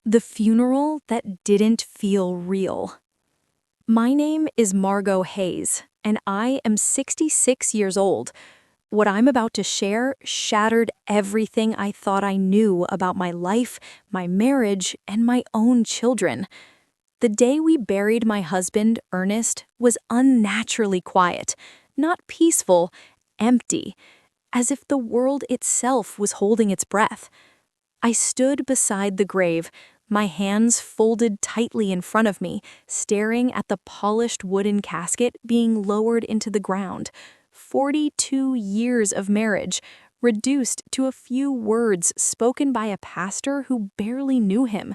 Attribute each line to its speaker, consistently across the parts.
Speaker 1: The funeral that didn't feel real. My name is Margot Hayes, and I am 66 years old. What I'm about to share shattered everything I thought I knew about my life, my marriage, and my own children. The day we buried my husband, Ernest, was unnaturally quiet, not peaceful, empty, as if the world itself was holding its breath. I stood beside the grave, my hands folded tightly in front of me, staring at the polished wooden casket being lowered into the ground. 42 years of marriage, reduced to a few words spoken by a pastor who barely knew him.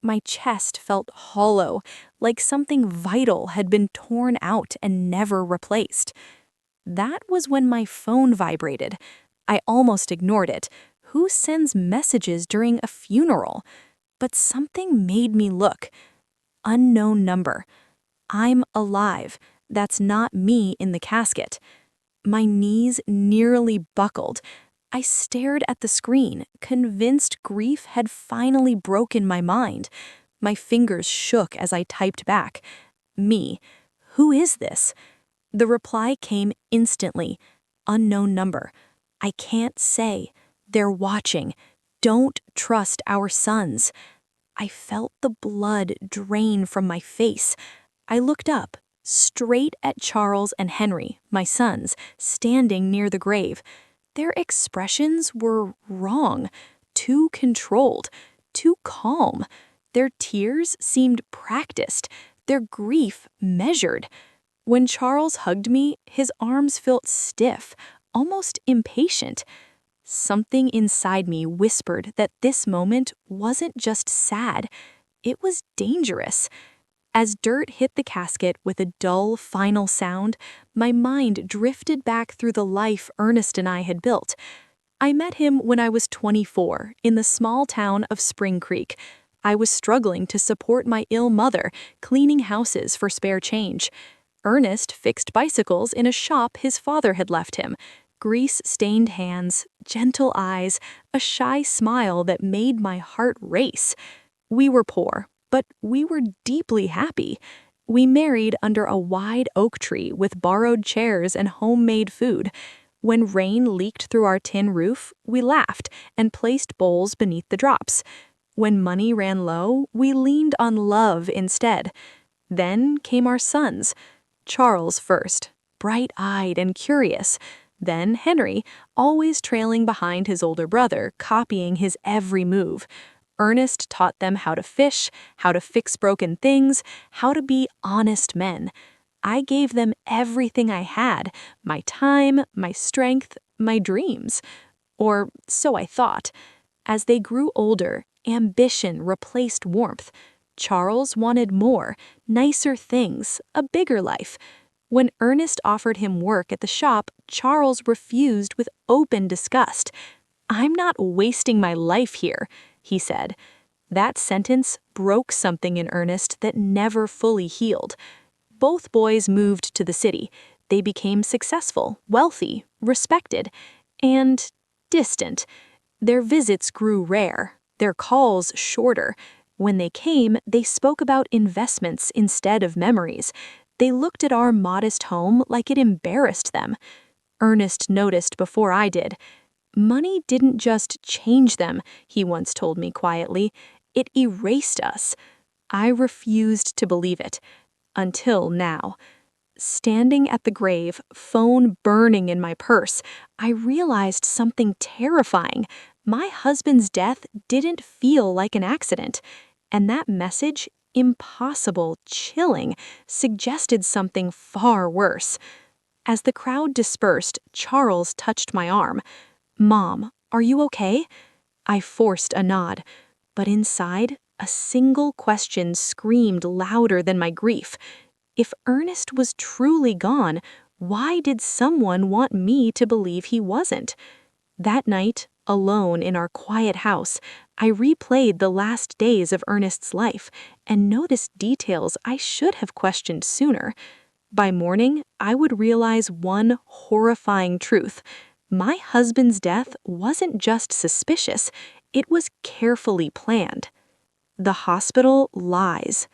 Speaker 1: My chest felt hollow, like something vital had been torn out and never replaced. That was when my phone vibrated. I almost ignored it. Who sends messages during a funeral? But something made me look. Unknown number. I'm alive. That's not me in the casket. My knees nearly buckled. I stared at the screen, convinced grief had finally broken my mind. My fingers shook as I typed back. Me. Who is this? The reply came instantly. Unknown number. I can't say. They're watching. Don't trust our sons. I felt the blood drain from my face. I looked up, straight at Charles and Henry, my sons, standing near the grave. Their expressions were wrong, too controlled, too calm. Their tears seemed practiced, their grief measured. When Charles hugged me, his arms felt stiff, almost impatient. Something inside me whispered that this moment wasn't just sad, it was dangerous. As dirt hit the casket with a dull, final sound, my mind drifted back through the life Ernest and I had built. I met him when I was 24 in the small town of Spring Creek. I was struggling to support my ill mother, cleaning houses for spare change. Ernest fixed bicycles in a shop his father had left him. Grease-stained hands, gentle eyes, a shy smile that made my heart race. We were poor, but we were deeply happy. We married under a wide oak tree with borrowed chairs and homemade food. When rain leaked through our tin roof, we laughed and placed bowls beneath the drops. When money ran low, we leaned on love instead. Then came our sons. Charles first, bright-eyed and curious. Then Henry, always trailing behind his older brother, copying his every move. Ernest taught them how to fish, how to fix broken things, how to be honest men. I gave them everything I had, my time, my strength, my dreams. Or so I thought. As they grew older, ambition replaced warmth. Charles wanted more, nicer things, a bigger life. When Ernest offered him work at the shop, Charles refused with open disgust. "I'm not wasting my life here," he said. That sentence broke something in Ernest that never fully healed. Both boys moved to the city. They became successful, wealthy, respected, and distant. Their visits grew rare, their calls shorter. When they came, they spoke about investments instead of memories. They looked at our modest home like it embarrassed them. Ernest noticed before I did. Money didn't just change them, he once told me quietly. It erased us. I refused to believe it. Until now. Standing at the grave, phone burning in my purse, I realized something terrifying. My husband's death didn't feel like an accident. And that message, impossible, chilling, suggested something far worse. As the crowd dispersed, Charles touched my arm. "Mom, are you okay?" I forced a nod, but inside, a single question screamed louder than my grief. If Ernest was truly gone, why did someone want me to believe he wasn't? That night, alone in our quiet house, I replayed the last days of Ernest's life and noticed details I should have questioned sooner. By morning, I would realize one horrifying truth. My husband's death wasn't just suspicious, it was carefully planned. The hospital lies.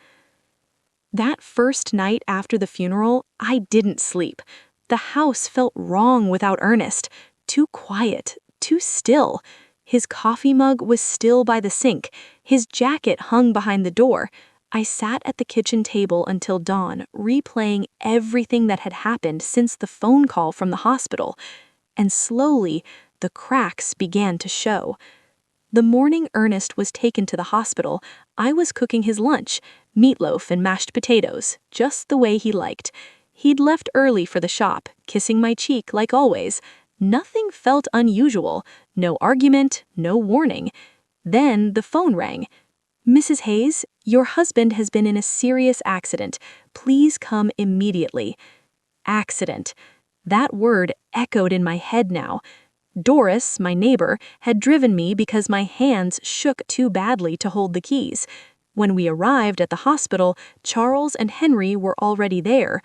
Speaker 1: That first night after the funeral, I didn't sleep. The house felt wrong without Ernest. Too quiet, too still. His coffee mug was still by the sink. His jacket hung behind the door. I sat at the kitchen table until dawn, replaying everything that had happened since the phone call from the hospital. And slowly, the cracks began to show. The morning Ernest was taken to the hospital, I was cooking his lunch, meatloaf and mashed potatoes, just the way he liked. He'd left early for the shop, kissing my cheek like always. Nothing felt unusual, no argument, no warning. Then the phone rang. "Mrs. Hayes, your husband has been in a serious accident. Please come immediately." Accident. That word echoed in my head now. Doris, my neighbor, had driven me because my hands shook too badly to hold the keys. When we arrived at the hospital, Charles and Henry were already there.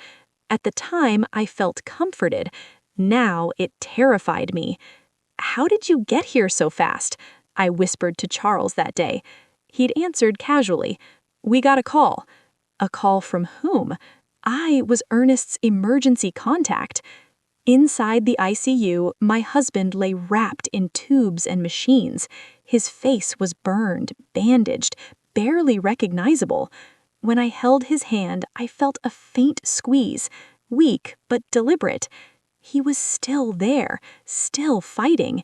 Speaker 1: At the time, I felt comforted. Now it terrified me. "How did you get here so fast?" I whispered to Charles that day. He'd answered casually, "We got a call." A call from whom? I was Ernest's emergency contact. Inside the ICU, my husband lay wrapped in tubes and machines. His face was burned, bandaged, barely recognizable. When I held his hand, I felt a faint squeeze, weak but deliberate. He was still there, still fighting.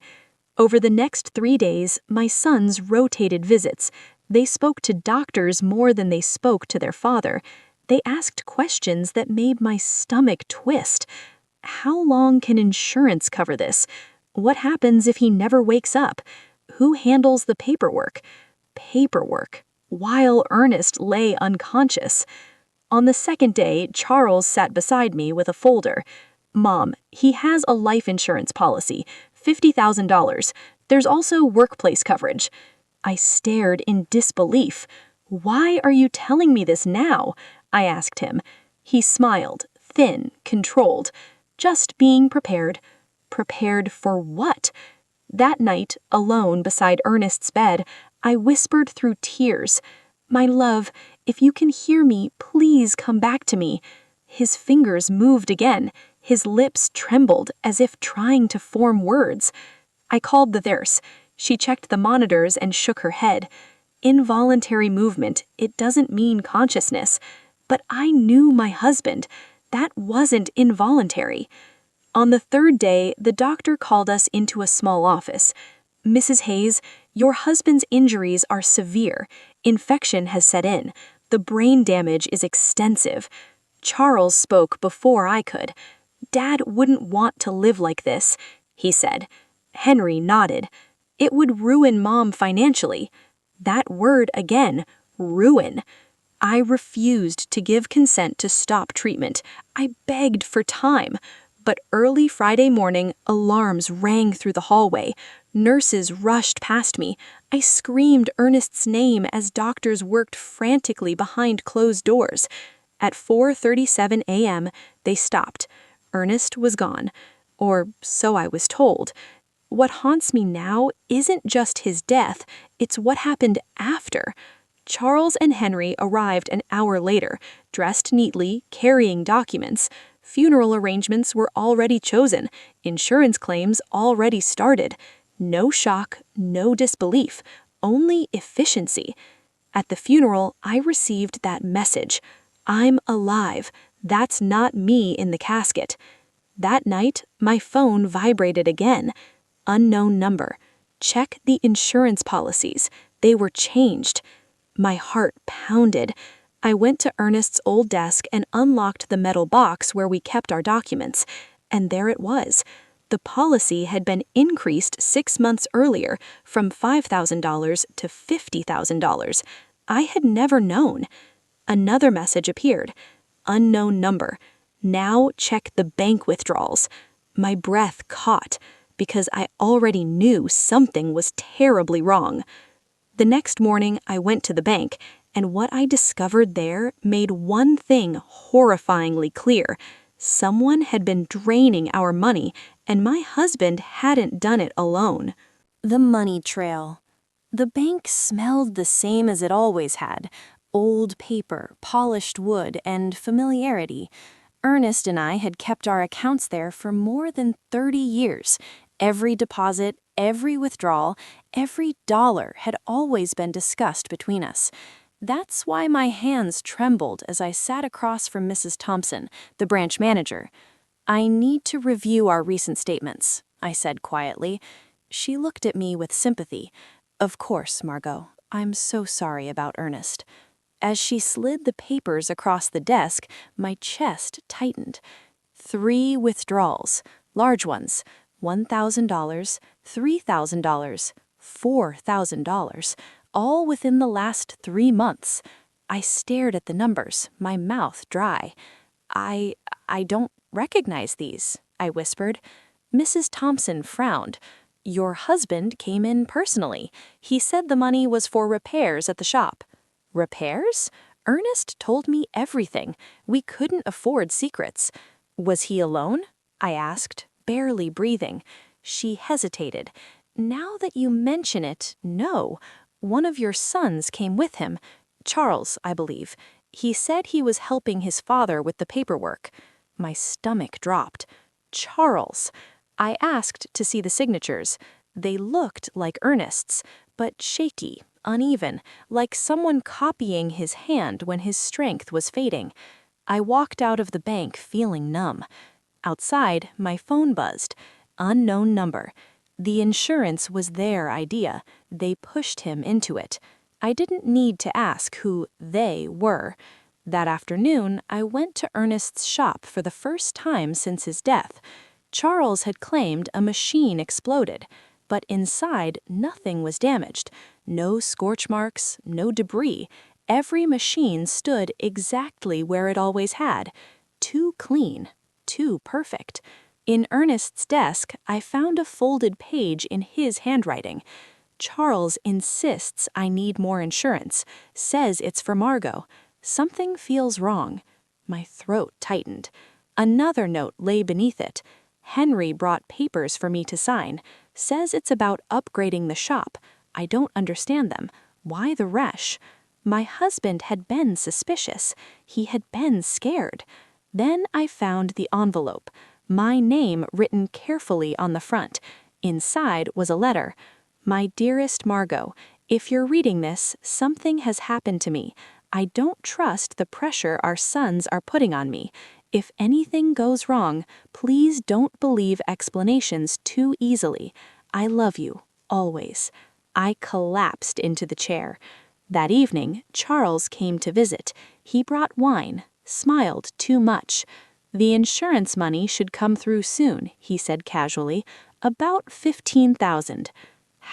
Speaker 1: Over the next 3 days, my sons rotated visits. They spoke to doctors more than they spoke to their father. They asked questions that made my stomach twist. How long can insurance cover this? What happens if he never wakes up? Who handles the paperwork? Paperwork, while Ernest lay unconscious. On the second day, Charles sat beside me with a folder. "Mom, he has a life insurance policy, $50,000. There's also workplace coverage." I stared in disbelief. "Why are you telling me this now?" I asked him. He smiled, thin, controlled. "Just being prepared." Prepared for what? That night, alone beside Ernest's bed, I whispered through tears, "My love, if you can hear me, please come back to me." His fingers moved again. His lips trembled as if trying to form words. I called the nurse. She checked the monitors and shook her head. Involuntary movement, it doesn't mean consciousness. But I knew my husband. That wasn't involuntary. On the third day, the doctor called us into a small office. "Mrs. Hayes, your husband's injuries are severe. Infection has set in. The brain damage is extensive." Charles spoke before I could. "Dad wouldn't want to live like this," he said. Henry nodded. "It would ruin Mom financially." That word again, ruin. I refused to give consent to stop treatment. I begged for time. But early Friday morning, alarms rang through the hallway. Nurses rushed past me. I screamed Ernest's name as doctors worked frantically behind closed doors. At 4:37 a.m., they stopped. Ernest was gone. Or so I was told. What haunts me now isn't just his death, it's what happened after. Charles and Henry arrived an hour later, dressed neatly, carrying documents. Funeral arrangements were already chosen, insurance claims already started. No shock, no disbelief, only efficiency. At the funeral, I received that message. I'm alive. That's not me in the casket. That night, my phone vibrated again. Unknown number. Check the insurance policies. They were changed. My heart pounded. I went to Ernest's old desk and unlocked the metal box where we kept our documents. And there it was. The policy had been increased 6 months earlier from $5,000 to $50,000. I had never known. Another message appeared. Unknown number. Now check the bank withdrawals. My breath caught because I already knew something was terribly wrong. The next morning, I went to the bank, and what I discovered there made one thing horrifyingly clear. Someone had been draining our money, and my husband hadn't done it alone.
Speaker 2: The money trail.
Speaker 1: The bank smelled the same as it always had: old paper, polished wood, and familiarity. Ernest and I had kept our accounts there for more than 30 years. Every deposit, every withdrawal, every dollar had always been discussed between us. That's why my hands trembled as I sat across from Mrs. Thompson, the branch manager. "I need to review our recent statements," I said quietly. She looked at me with sympathy. "Of course, Margot. I'm so sorry about Ernest." As she slid the papers across the desk, my chest tightened. 3 withdrawals, large ones: $1,000, $3,000, $4,000, all within the last 3 months. I stared at the numbers, my mouth dry. I don't recognize these," I whispered. Mrs. Thompson frowned. "Your husband came in personally. He said the money was for repairs at the shop." "Repairs?" Ernest told me everything. We couldn't afford secrets. "Was he alone?" I asked, barely breathing. She hesitated. "Now that you mention it, no. One of your sons came with him. Charles, I believe. He said he was helping his father with the paperwork." My stomach dropped. Charles. I asked to see the signatures. They looked like Ernest's, but shaky, uneven, like someone copying his hand when his strength was fading. I walked out of the bank feeling numb. Outside, my phone buzzed. Unknown number. The insurance was their idea. They pushed him into it. I didn't need to ask who they were. That afternoon, I went to Ernest's shop for the first time since his death. Charles had claimed a machine exploded, but inside nothing was damaged. No scorch marks, no debris. Every machine stood exactly where it always had. Too clean, too perfect. In Ernest's desk, I found a folded page in his handwriting. "Charles insists I need more insurance, says it's for Margot. Something feels wrong." My throat tightened. Another note lay beneath it. "Henry brought papers for me to sign. Says it's about upgrading the shop. I don't understand them. Why the rush?" My husband had been suspicious. He had been scared. Then I found the envelope. My name written carefully on the front. Inside was a letter. "My dearest Margot, if you're reading this, something has happened to me. I don't trust the pressure our sons are putting on me. If anything goes wrong, please don't believe explanations too easily. I love you, always." I collapsed into the chair. That evening, Charles came to visit. He brought wine, smiled too much. "The insurance money should come through soon," he said casually. "About 15,000.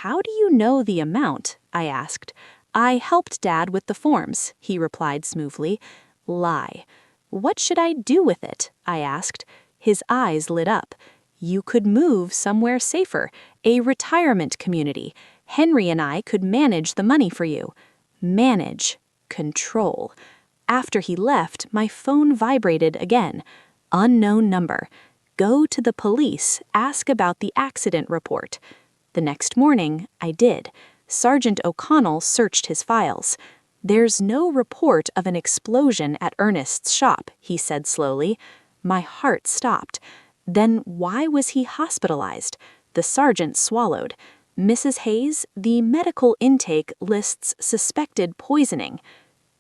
Speaker 1: "How do you know the amount?" I asked. "I helped Dad with the forms," he replied smoothly. Lie. "What should I do with it?" I asked. His eyes lit up. "You could move somewhere safer, a retirement community. Henry and I could manage the money for you." Manage. Control. After he left, my phone vibrated again. Unknown number. "Go to the police, ask about the accident report." The next morning, I did. Sergeant O'Connell searched his files. "There's no report of an explosion at Ernest's shop," he said slowly. My heart stopped. Then why was he hospitalized? The sergeant swallowed. "Mrs. Hayes, the medical intake lists suspected poisoning."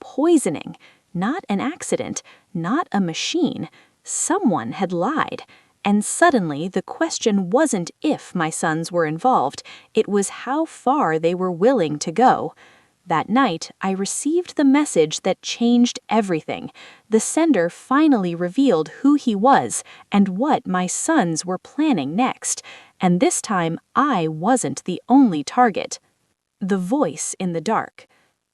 Speaker 1: Poisoning. Not an accident, not a machine. Someone had lied. And suddenly, the question wasn't if my sons were involved, it was how far they were willing to go. That night, I received the message that changed everything. The sender finally revealed who he was and what my sons were planning next. And this time, I wasn't the only target. The voice in the dark.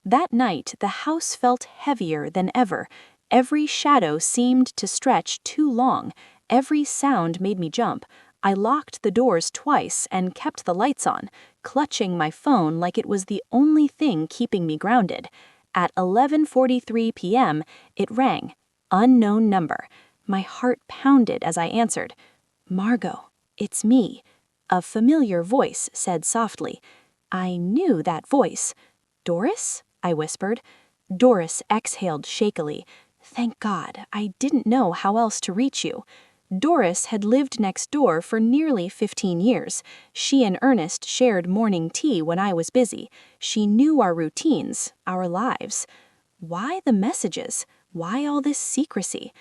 Speaker 1: That night, the house felt heavier than ever. Every shadow seemed to stretch too long. Every sound made me jump. I locked the doors twice and kept the lights on, clutching my phone like it was the only thing keeping me grounded. At 11:43 p.m., it rang. Unknown number. My heart pounded as I answered. "Margot, it's me." A familiar voice said softly, I knew that voice. "Doris?" I whispered. Doris exhaled shakily. "Thank God, I didn't know how else to reach you." Doris had lived next door for nearly 15 years. She and Ernest shared morning tea when I was busy. She knew our routines, our lives. Why the messages? Why all this secrecy?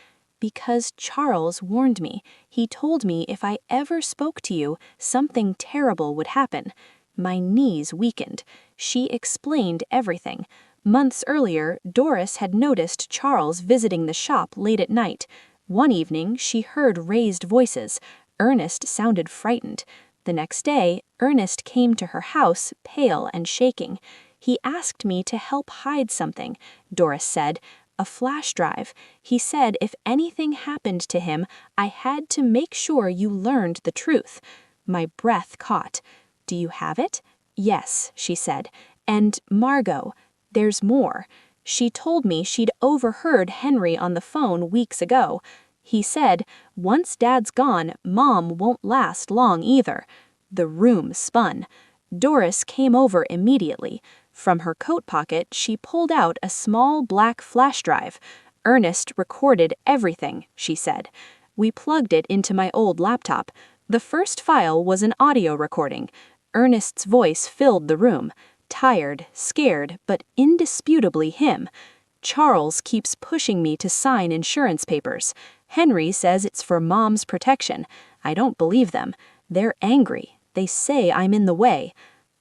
Speaker 1: Because Charles warned me. He told me if I ever spoke to you, something terrible would happen. My knees weakened. She explained everything. Months earlier, Doris had noticed Charles visiting the shop late at night. One evening, she heard raised voices. Ernest sounded frightened. The next day, Ernest came to her house, pale and shaking. He asked me to help hide something, Doris said. A flash drive. He said if anything happened to him, I had to make sure you learned the truth. My breath caught. "Do you have it?" "Yes," she said. "And Margot, there's more." She told me she'd overheard Henry on the phone weeks ago. He said, "Once Dad's gone, Mom won't last long either." The room spun. Doris came over immediately. From her coat pocket, she pulled out a small black flash drive. "Ernest recorded everything," she said. We plugged it into my old laptop. The first file was an audio recording. Ernest's voice filled the room. Tired, scared, but indisputably him. "Charles keeps pushing me to sign insurance papers. Henry says it's for Mom's protection. I don't believe them. They're angry. They say I'm in the way."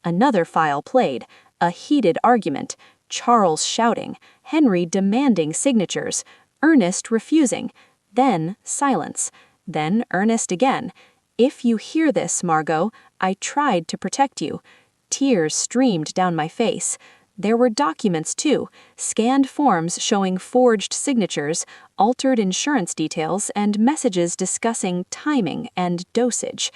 Speaker 1: Another file played. A heated argument. Charles shouting. Henry demanding signatures. Ernest refusing. Then silence. Then Ernest again. "If you hear this, Margot, I tried to protect you." Tears streamed down my face. There were documents too, scanned forms showing forged signatures, altered insurance details, and messages discussing timing and dosage.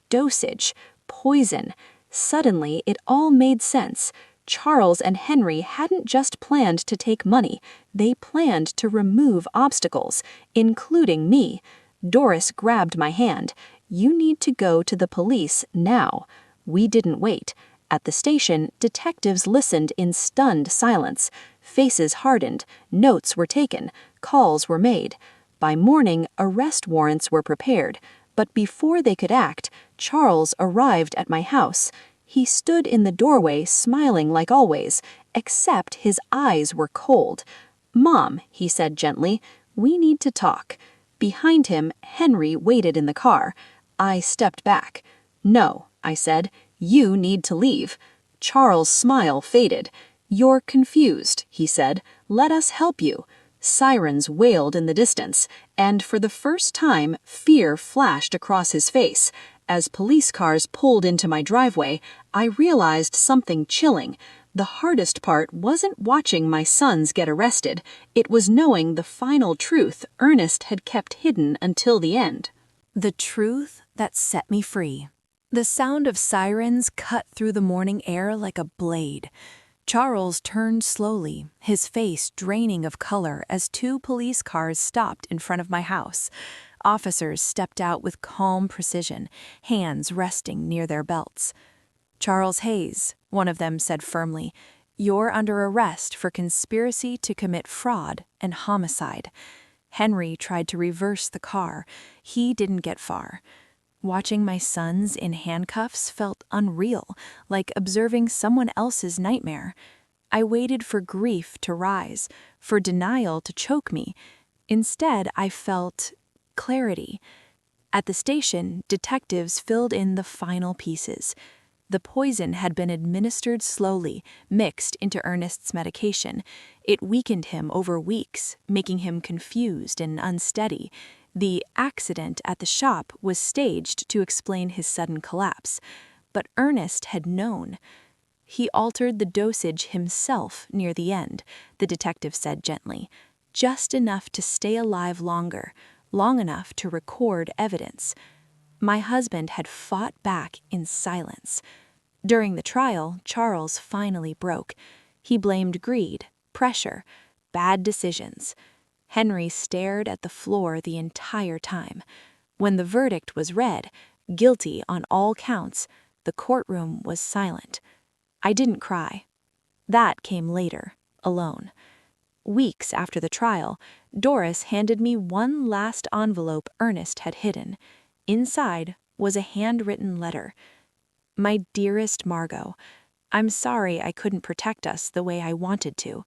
Speaker 1: Dosage. Poison. Suddenly, it all made sense. Charles and Henry hadn't just planned to take money, they planned to remove obstacles, including me. Doris grabbed my hand. "You need to go to the police now." We didn't wait. At the station, detectives listened in stunned silence. Faces hardened, notes were taken, calls were made. By morning, arrest warrants were prepared. But before they could act, Charles arrived at my house. He stood in the doorway smiling like always, except his eyes were cold. "Mom," he said gently, "we need to talk." Behind him, Henry waited in the car. I stepped back. "No," I said, "you need to leave." Charles' smile faded. "You're confused," he said. "Let us help you." Sirens wailed in the distance, and for the first time, fear flashed across his face. As police cars pulled into my driveway, I realized something chilling. The hardest part wasn't watching my sons get arrested. It was knowing the final truth Ernest had kept hidden until the end.
Speaker 2: The truth that set me free. The sound of sirens cut through the morning air like a blade. Charles turned slowly, his face draining of color as two police cars stopped in front of my house. Officers stepped out with calm precision, hands resting near their belts. "Charles Hayes," one of them said firmly, "you're under arrest for conspiracy to commit fraud and homicide." Henry tried to reverse the car. He didn't get far. Watching my sons in handcuffs felt unreal, like observing someone else's nightmare. I waited for grief to rise, for denial to choke me. Instead, I felt clarity. At the station, detectives filled in the final pieces. The poison had been administered slowly, mixed into Ernest's medication. It weakened him over weeks, making him confused and unsteady. The accident at the shop was staged to explain his sudden collapse. But Ernest had known. "He altered the dosage himself near the end," the detective said gently. "Just enough to stay alive longer, long enough to record evidence." My husband had fought back in silence. During the trial, Charles finally broke. He blamed greed, pressure, bad decisions. Henry stared at the floor the entire time. When the verdict was read, guilty on all counts, the courtroom was silent. I didn't cry. That came later, alone. Weeks after the trial, Doris handed me one last envelope Ernest had hidden. Inside was a handwritten letter. My dearest Margot, I'm sorry I couldn't protect us the way I wanted to,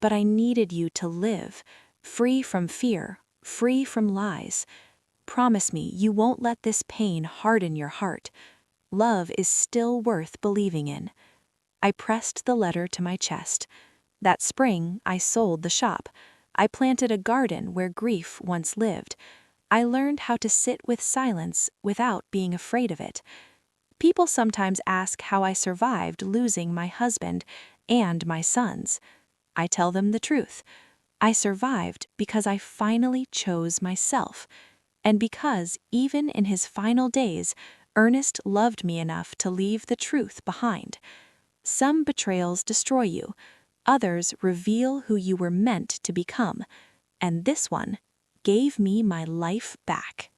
Speaker 2: but I needed you to live, free from fear, free from lies. Promise me you won't let this pain harden your heart. Love is still worth believing in. I pressed the letter to my chest. That spring, I sold the shop. I planted a garden where grief once lived. I learned how to sit with silence without being afraid of it. People sometimes ask how I survived losing my husband and my sons. I tell them the truth. I survived because I finally chose myself, and because, even in his final days, Ernest loved me enough to leave the truth behind. Some betrayals destroy you, others reveal who you were meant to become, and this one gave me my life back.